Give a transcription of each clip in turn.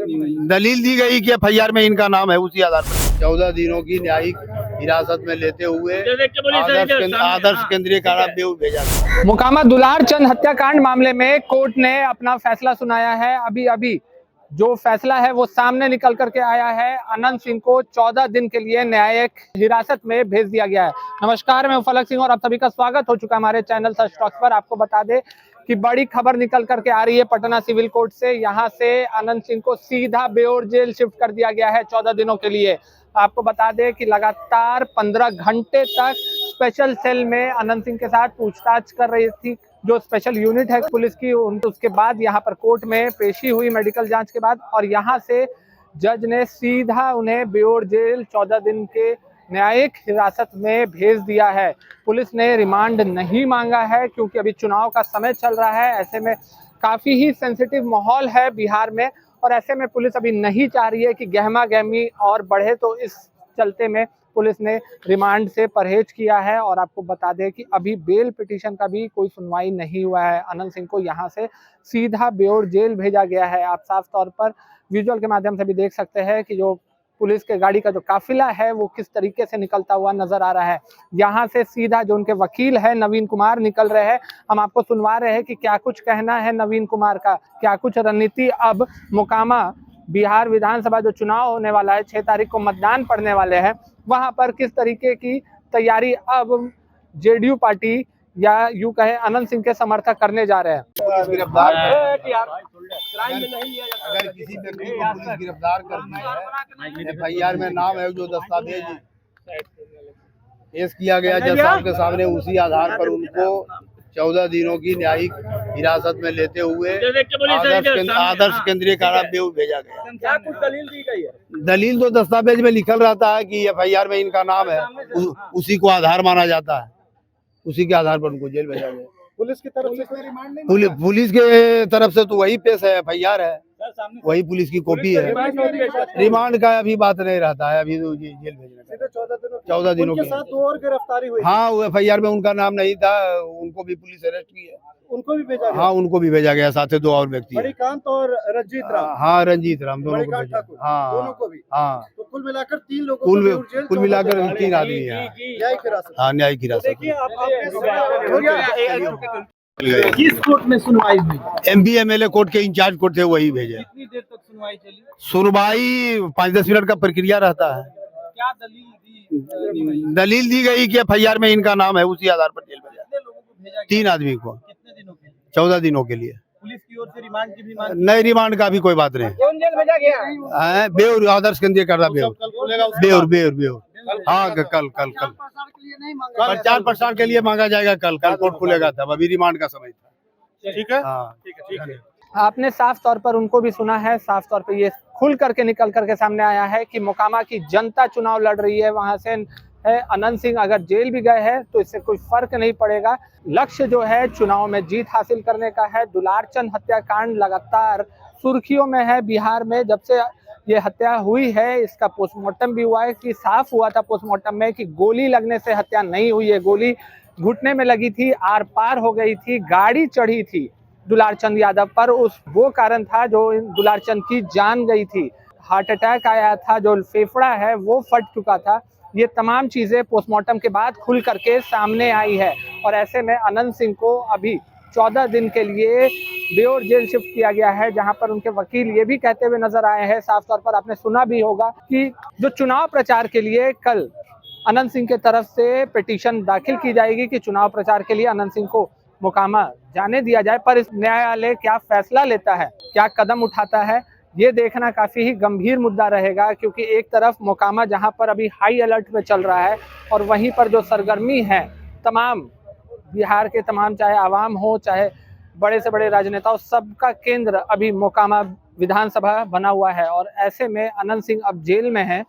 दलील दी गई कि एफआईआर में इनका नाम है, उसी आधार पर 14 दिनों की न्यायिक हिरासत में लेते हुए आदर्श केंद्रीय कारा बेऊर भेजा। मोकामा दुलारचंद हत्याकांड मामले में कोर्ट ने अपना फैसला सुनाया है। अभी जो फैसला है वो सामने निकल करके आया है। अनंत सिंह को 14 दिन के लिए न्यायिक हिरासत में भेज दिया गया है। नमस्कार, मैं फलक सिंह और आप सभी का स्वागत हो चुका है हमारे चैनल सच टॉक्स पर। आपको बता दें कि बड़ी खबर निकल करके आ रही है पटना सिविल कोर्ट से। यहाँ से अनंत सिंह को सीधा बेऊर जेल शिफ्ट कर दिया गया है 14 दिनों के लिए। आपको बता दें कि लगातार 15 घंटे तक स्पेशल सेल में अनंत सिंह के साथ पूछताछ कर रही थी जो स्पेशल यूनिट है पुलिस की। उसके बाद यहाँ पर कोर्ट में पेशी हुई मेडिकल जांच के बाद, और यहाँ से जज ने सीधा उन्हें बेऊर जेल 14 दिन के न्यायिक हिरासत में भेज दिया है। पुलिस ने रिमांड नहीं मांगा है क्योंकि अभी चुनाव का समय चल रहा है। ऐसे में काफी ही सेंसिटिव माहौल है बिहार में, और ऐसे में पुलिस अभी नहीं चाह रही है कि गहमा गहमी और बढ़े, तो इस चलते में पुलिस ने रिमांड से परहेज किया है। और आपको बता दें कि अभी बेल पिटीशन का भी कोई सुनवाई नहीं हुआ है। अनंत सिंह को यहाँ से सीधा बेऊर जेल भेजा गया है। आप साफ तौर पर विजुअल के माध्यम से भी देख सकते हैं कि जो पुलिस के गाड़ी का जो काफिला है वो किस तरीके से निकलता हुआ नजर आ रहा है। यहाँ से सीधा जो उनके वकील है नवीन कुमार निकल रहे हैं। हम आपको सुनवा रहे हैं कि क्या कुछ कहना है नवीन कुमार का, क्या कुछ रणनीति अब मोकामा बिहार विधानसभा जो चुनाव होने वाला है, 6 तारीख को मतदान पड़ने वाले हैं, वहां पर किस तरीके की तैयारी अब जेडीयू पार्टी या यूं कहे अनंत सिंह के समर्थक करने जा रहे हैं। गिरफ्तार अगर किसी व्यक्ति को पुलिस गिरफ्तार करती है, एफआईआर में नाम है, जो दस्तावेज पेश किया गया जज साहब के सामने, उसी आधार पर उनको 14 दिनों की न्यायिक हिरासत में लेते हुए आदर्श केंद्रीय कारा बेऊर भेजा गया। क्या कुछ दलील दी गई है? दलील तो दस्तावेज में लिखल रहता है कि एफआईआर में इनका नाम है, उसी को आधार माना जाता है, उसी के आधार पर उनको जेल भेजा गया। पुलिस की तरफ से रिमांड नहीं? पुलिस के तरफ से तो वही पेश है, एफआईआर है, वही पुलिस की कॉपी है। रिमांड का अभी बात नहीं रहता है, अभी तो जेल भेजना है 14 दिनों के साथ। 2 और गिरफ्तारी हुई। हाँ, वो एफआईआर में उनका नाम नहीं था, उनको भी पुलिस अरेस्ट की है। उनको भी भेजा गया? हाँ, उनको भी भेजा गया, साथ ही 2 और व्यक्ति। मणिकांत और रंजीत राम। हाँ, रंजीत राम दोनों को भेजा। हाँ, दोनों को भी। हाँ, तो कुल मिलाकर 3 लोगों कुल मिलाकर 3 आदमी है। हाँ, न्यायिक हिरासत। किस कोर्ट में सुनवाई हुई? एमपी एमएलए कोर्ट के इंचार्ज कोर्ट थे, वही भेजे। कितनी देर तक सुनवाई चली? सुनवाई 5-10 मिनट का प्रक्रिया रहता है। क्या दलील दी गई कि एफआईआर में इनका नाम है, उसी आधार पर जेल भेजा। कितने लोगों को भेजा? 3 आदमी को। कितने दिनों के लिए? 14 दिनों के लिए। पुलिस की ओर से रिमांड की भी मांग? नहीं, रिमांड का भी कोई बात नहीं। कौन जेल भेजा गया? बेऊर, आदर्श केंद्रीय कारा बेऊर। बेऊर। हाँ, कल प्रचार प्रसार के लिए मांगा जाएगा। कल कोर्ट खुलेगा, तब अभी रिमांड का समय था। ठीक है, हाँ, ठीक है। आपने साफ तौर पर उनको भी सुना है। साफ तौर पर ये खुल करके निकल करके सामने आया है कि मोकामा की जनता चुनाव लड़ रही है। वहां से है अनंत सिंह अगर जेल भी गए हैं तो इससे कोई फर्क नहीं पड़ेगा। लक्ष्य जो है चुनाव में जीत हासिल करने का है। दुलारचंद हत्याकांड लगातार सुर्खियों में है बिहार में। जब से ये हत्या हुई है, इसका पोस्टमार्टम भी हुआ है कि साफ हुआ था पोस्टमार्टम में कि गोली लगने से हत्या नहीं हुई है। गोली घुटने में लगी थी, आर पार हो गई थी, गाड़ी चढ़ी थी दुलारचंद यादव पर, वो कारण था जो दुलारचंद की जान गई थी। हार्ट अटैक आया था, जो फेफड़ा है वो फट चुका था। ये तमाम चीजें पोस्टमार्टम के बाद खुल करके सामने आई है। और ऐसे में अनंत सिंह को अभी 14 दिन के लिए बेऊर जेल शिफ्ट किया गया है, जहां पर उनके वकील ये भी कहते हुए नजर आए हैं। साफ तौर पर आपने सुना भी होगा कि जो चुनाव प्रचार के लिए कल अनंत सिंह के तरफ से पिटीशन दाखिल की जाएगी कि चुनाव प्रचार के लिए अनंत सिंह को मोकामा जाने दिया जाए। पर इस न्यायालय क्या फैसला लेता है, क्या कदम उठाता है, ये देखना काफी ही गंभीर मुद्दा रहेगा। क्योंकि एक तरफ मोकामा जहां पर अभी हाई अलर्ट पे चल रहा है, और वहीं पर जो सरगर्मी है तमाम बिहार के तमाम, चाहे आवाम हो चाहे बड़े से बड़े राजनेताओं, सबका केंद्र अभी मोकामा विधानसभा बना हुआ है। और ऐसे में अनंत सिंह अब जेल में है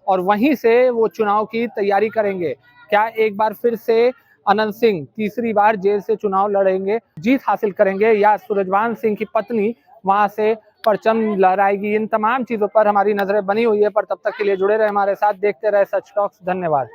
और वहीं से वो चुनाव की तैयारी करेंगे। क्या एक बार फिर से अनंत सिंह तीसरी बार जेल से चुनाव लड़ेंगे, जीत हासिल करेंगे, या सूरजवान सिंह की पत्नी वहां से परचम लहराएगी? इन तमाम चीजों पर हमारी नजरें बनी हुई है। पर तब तक के लिए जुड़े रहे हमारे साथ, देखते रहे सच टॉक्स। धन्यवाद।